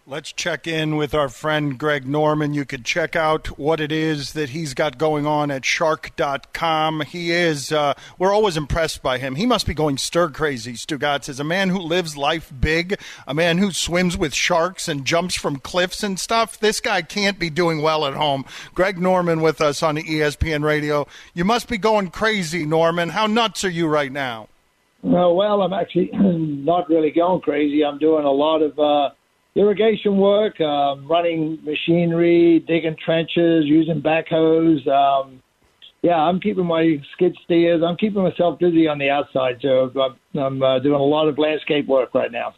Let's check in with our friend Greg Norman. You could check out what it is that he's got going on at shark.com. He is, we're always impressed by him. He must be going stir crazy, Stugotz, as a man who lives life big, a man who swims with sharks and jumps from cliffs and stuff. This guy can't be doing well at home. Greg Norman with us on the ESPN Radio. You must be going crazy, Norman. How nuts are you right now? Well, I'm actually not really going crazy. I'm doing a lot of irrigation work, running machinery, digging trenches, using backhoes. I'm keeping my skid steers. I'm keeping myself busy on the outside, so I'm doing a lot of landscape work right now.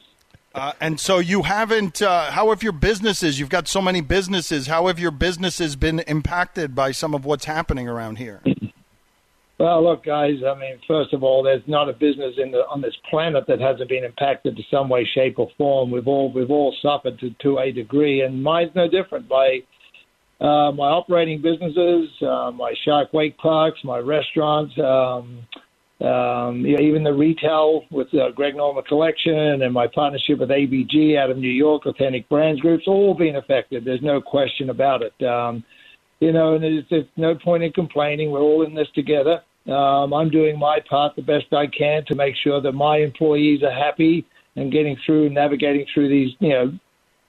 And so you haven't, how have your businesses, you've got so many businesses, how have your businesses been impacted by some of what's happening around here? Well, look, guys, I mean, first of all, there's not a business on this planet that hasn't been impacted to some way, shape, or form. We've all suffered to a degree, and mine's no different. My operating businesses, my shark wake parks, my restaurants, even the retail with Greg Norman Collection and my partnership with ABG out of New York, Authentic Brands Groups, all been affected. There's no question about it. And there's no point in complaining. We're all in this together. I'm doing my part the best I can to make sure that my employees are happy and navigating through these,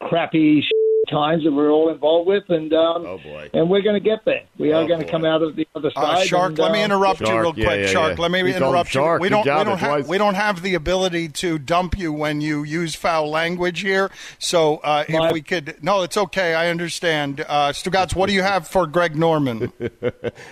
crappy times that we're all involved with, and and we're going to get there. We are going to come out of the other side. Shark, let me interrupt you real quick. Shark, let me interrupt you. We don't have the ability to dump you when you use foul language here. So if we could, no, it's okay. I understand. Stugotz, what do you have for Greg Norman?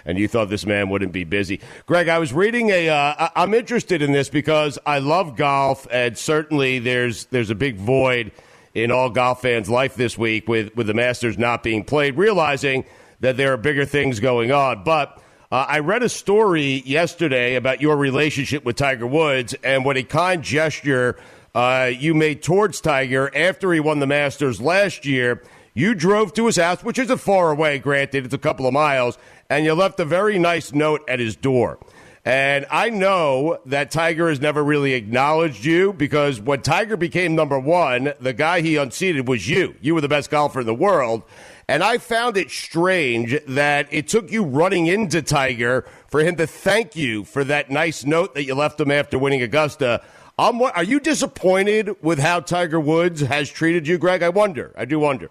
And you thought this man wouldn't be busy, Greg? I was reading I'm interested in this because I love golf, and certainly there's a big void in all golf fans' life this week with the Masters not being played, realizing that there are bigger things going on. But I read a story yesterday about your relationship with Tiger Woods and what a kind gesture you made towards Tiger after he won the Masters last year. You drove to his house, which isn't far away, granted, it's a couple of miles, and you left a very nice note at his door. And I know that Tiger has never really acknowledged you because when Tiger became number one, the guy he unseated was you. You were the best golfer in the world. And I found it strange that it took you running into Tiger for him to thank you for that nice note that you left him after winning Augusta. Are you disappointed with how Tiger Woods has treated you, Greg? I do wonder.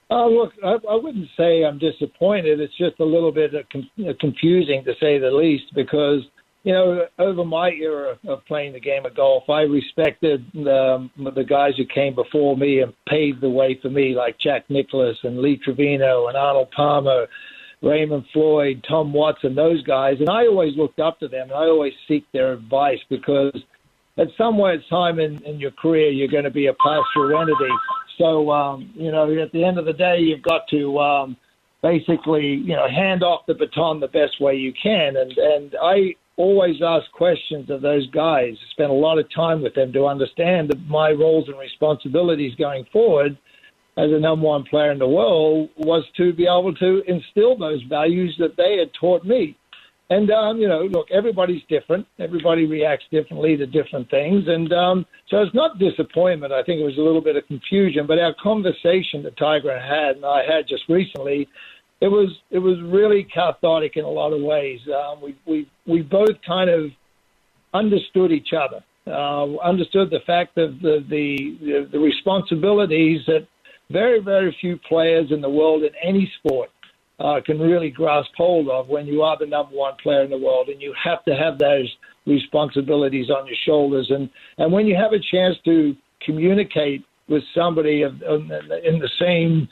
Look, I wouldn't say I'm disappointed. It's just a little bit confusing, to say the least, because, over my era of playing the game of golf, I respected the guys who came before me and paved the way for me, like Jack Nicklaus and Lee Trevino and Arnold Palmer, Raymond Floyd, Tom Watson, those guys. And I always looked up to them, and I always seek their advice because at some time in your career, you're going to be a pass-through entity. So, at the end of the day, you've got to basically, hand off the baton the best way you can. And I always ask questions of those guys, spend a lot of time with them to understand that my roles and responsibilities going forward as a number one player in the world was to be able to instill those values that they had taught me. And, look, everybody's different. Everybody reacts differently to different things. And so it's not disappointment. I think it was a little bit of confusion. But our conversation that Tiger and I had just recently, it was really cathartic in a lot of ways. We both kind of understood each other, understood the fact of the responsibilities that very, very few players in the world in any sport can really grasp hold of when you are the number one player in the world, and you have to have those responsibilities on your shoulders. And when you have a chance to communicate with somebody in the same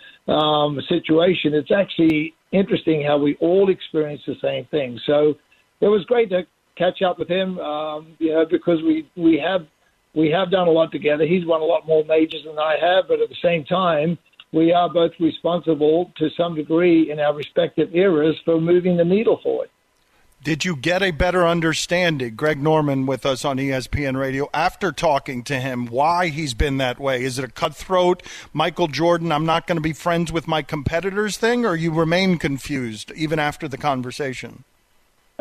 situation, it's actually interesting how we all experience the same thing. So it was great to catch up with him, because we have done a lot together. He's won a lot more majors than I have, but at the same time, we are both responsible to some degree in our respective eras for moving the needle forward. Did you get a better understanding, Greg Norman with us on ESPN Radio, after talking to him, why he's been that way? Is it a cutthroat, Michael Jordan, I'm not going to be friends with my competitors thing, or you remain confused even after the conversation?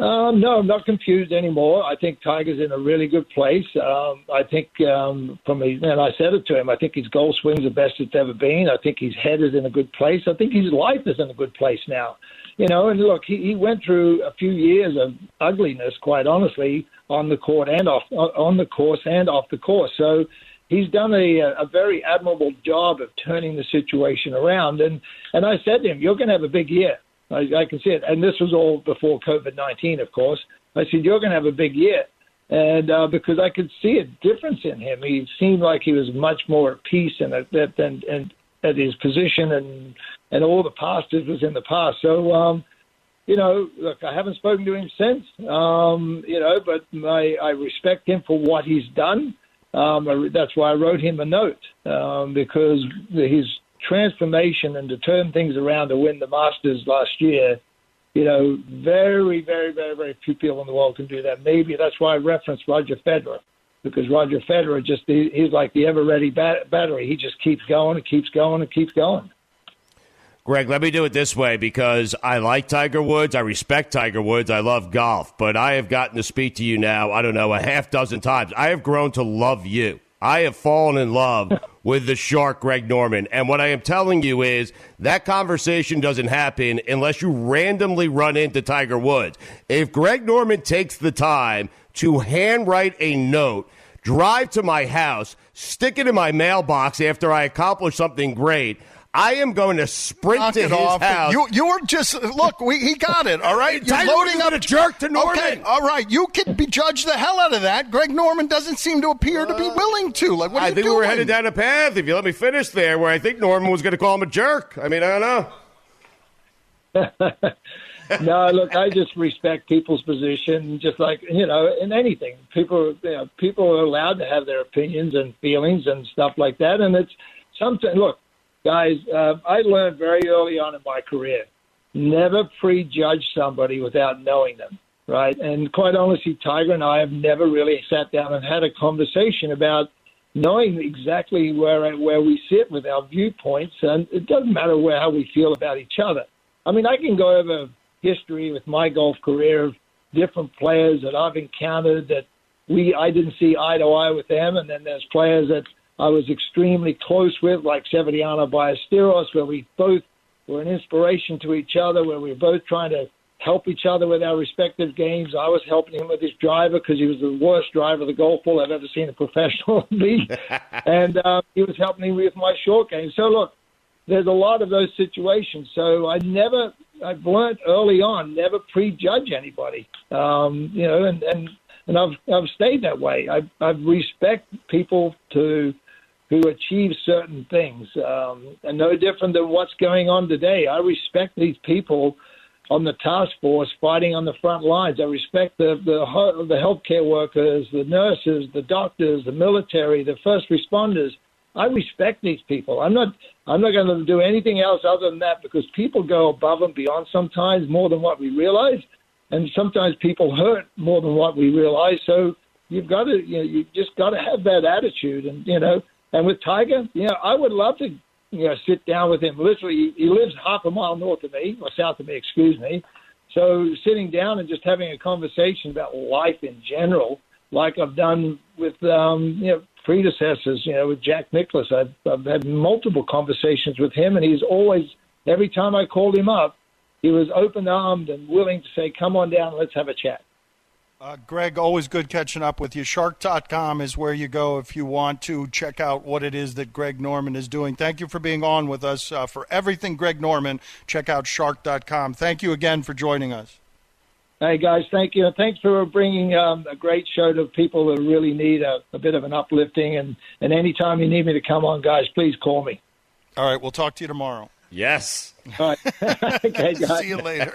No, I'm not confused anymore. I think Tiger's in a really good place. I think and I said it to him, I think his golf swing's the best it's ever been. I think his head is in a good place. I think his life is in a good place now. And look, he went through a few years of ugliness, quite honestly, on the court and on the course and off the course. So he's done a very admirable job of turning the situation around. And I said to him, you're going to have a big year. I can see it. And this was all before COVID-19, of course. I said, you're going to have a big year. And because I could see a difference in him. He seemed like he was much more at peace and at his position and all the past was in the past. So, look, I haven't spoken to him since, but I respect him for what he's done. That's why I wrote him a note, because his transformation and to turn things around to win the Masters last year, very, very, very, very few people in the world can do that. Maybe that's why I referenced Roger Federer, because Roger Federer he's like the ever-ready battery. He just keeps going and keeps going and keeps going. Greg, let me do it this way, because I like Tiger Woods. I respect Tiger Woods. I love golf. But I have gotten to speak to you now, I don't know, a half dozen times. I have grown to love you. I have fallen in love with the shark, Greg Norman. And what I am telling you is that conversation doesn't happen unless you randomly run into Tiger Woods. If Greg Norman takes the time to handwrite a note, drive to my house, stick it in my mailbox after I accomplish something great, I am going to sprint to his house. You were just, look, he got it, all right? You're loading up a jerk to Norman. Okay, all right, you can judge the hell out of that. Greg Norman doesn't seem to appear to be willing to. Like, what are you doing? I think we were headed down a path, if you let me finish there, where I think Norman was going to call him a jerk. I mean, I don't know. No, look, I just respect people's position, just like, in anything. People are allowed to have their opinions and feelings and stuff like that, and it's something, look, guys, I learned very early on in my career, never prejudge somebody without knowing them, right? And quite honestly, Tiger and I have never really sat down and had a conversation about knowing exactly where we sit with our viewpoints, and it doesn't matter how we feel about each other. I mean, I can go over history with my golf career of different players that I've encountered that I didn't see eye to eye with them, and then there's players that I was extremely close with, like Severiano Ballesteros, where we both were an inspiration to each other, where we were both trying to help each other with our respective games. I was helping him with his driver because he was the worst driver of the golf ball I've ever seen a professional be. And he was helping me with my short game. So, look, there's a lot of those situations. So I've learned early on, never prejudge anybody, and I've stayed that way. I respect people who achieve certain things, and no different than what's going on today. I respect these people on the task force fighting on the front lines. I respect the healthcare workers, the nurses, the doctors, the military, the first responders. I respect these people. I'm not going to do anything else other than that, because people go above and beyond sometimes more than what we realize, and sometimes people hurt more than what we realize. So you just got to have that attitude, and with Tiger, I would love to, sit down with him. Literally, he lives half a mile north of me, or south of me, excuse me. So sitting down and just having a conversation about life in general, like I've done with, predecessors, with Jack Nicklaus. I've had multiple conversations with him, and he's always, every time I called him up, he was open-armed and willing to say, come on down, let's have a chat. Greg, always good catching up with you. Shark.com is where you go if you want to check out what it is that Greg Norman is doing. Thank you for being on with us. For everything Greg Norman, check out Shark.com. Thank you again for joining us. Hey, guys, thank you. Thanks for bringing a great show to people that really need a bit of an uplifting. And anytime you need me to come on, guys, please call me. All right, we'll talk to you tomorrow. Yes. All right. Okay, guys. See you later.